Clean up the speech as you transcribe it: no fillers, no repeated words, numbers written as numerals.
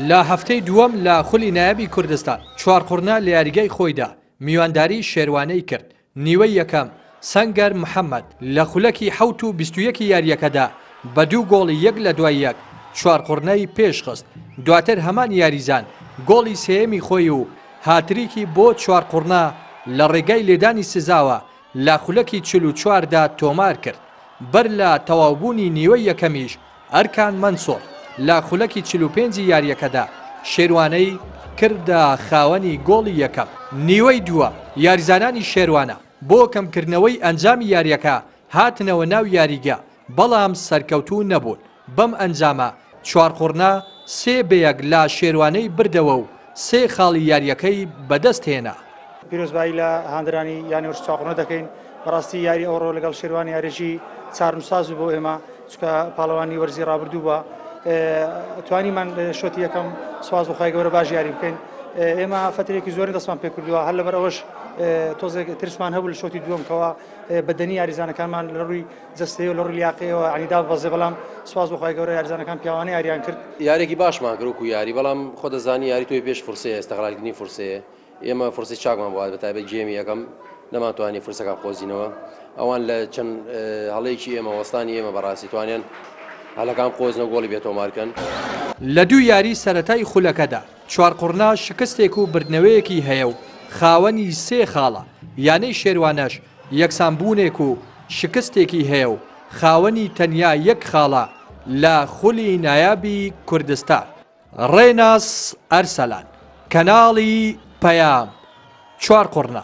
لە هەفتەی دووەم لە خولی نایابی کوردستان چوارقورنا لە یاریگای خۆیدا میوانداری شێروانەی کرد. نیوەی یەکەم سەنگەر محەممەد لە خولەکی 21 یاریەکەدا بە 2 گۆڵی 1 لە دوای 1 چوارقورنەی پێشخست. دواتر هەمان یاریزان گۆڵی سێیەمی خۆی و هاتریکی بۆ چوارقورنا لە ڕێگای لێدانی سزاوە لە خولەکی 44دا تۆمار کرد. بەر لە تەواوبوونی نیوەی یەکەمیش ئەرکان مەنسۆر لە خولەکی 45 یاریەکەدا شێروانەی کردە خاوەنی گۆڵی یەکەم. نیوەی دووە یاریزانانی شێروانە بۆ کەمکردنەوەی ئەنجامی یاریەکە هاتنەوە ناو یاریگە، بەڵام سەرکەوتوو نەبوون. بەم ئەنجامە چوارقورنا 3-1 لە شێروانەی بردەوە و 3 خاڵی یاریەکەی بەدەست هێنا. پیرۆزبایی لە هاندرانی یانی وەرز چاقڕۆ دەکەین. بەڕاستی یاری ئەوڕۆ لەگەڵ شێروانی یاریژی چارنووساز بۆ ئێمە چکە پاڵەوانی وەرزی ڕابردوو بە توانیمان شۆتی یەکەم سواز بخوای گەورە باش یاری بکەین. ئێمە فترێکی زۆری دەستمان پێ کردووە، هەر لەبەر ئەوەش تۆزێک ترسمان هەبوو لە شۆتی دووەمکەوە بەدەنی یاریزانەکانمان لە ڕووی جەستەیە و لە ڕووی لیاقەیەوە عنیدا بەزێ، بەڵام سواز بخوای گەورە یاریزانەکان پیاوانەی یاریان کرد. یارێکی باشمان گرۆک و یاری، بەڵام خۆ دەزانی یاری تۆی پێش فرسەیە ئێستەقلالکردنی فرسەیە. ئێمە فرسی چاکمان بووات بە تایبەت گێمی یەکەم نەماتوانانی فرسەکان خۆزینەوە. ئەوان لە چەند هەڵەیەکی ئێمە وەستانی ئێمە بەڕاستی توانیان هەلەکان قۆزنەوە گۆڵی بێتۆمارکەن. لە دوو یاری سەرەتای خولەکەدا چوارقورنا شکستێک و بردنەوەیەکی هەیە و خاوەنی 3 خاڵە، یانەی شێروانەش یەکسانبوونێک و شکستێکی هەیە و خاوەنی تەنیا 1 خاڵە لە خولی نایابی کوردستان. ڕێناس ئەرسەلان، کەناڵی پەیام، چوارقورنا.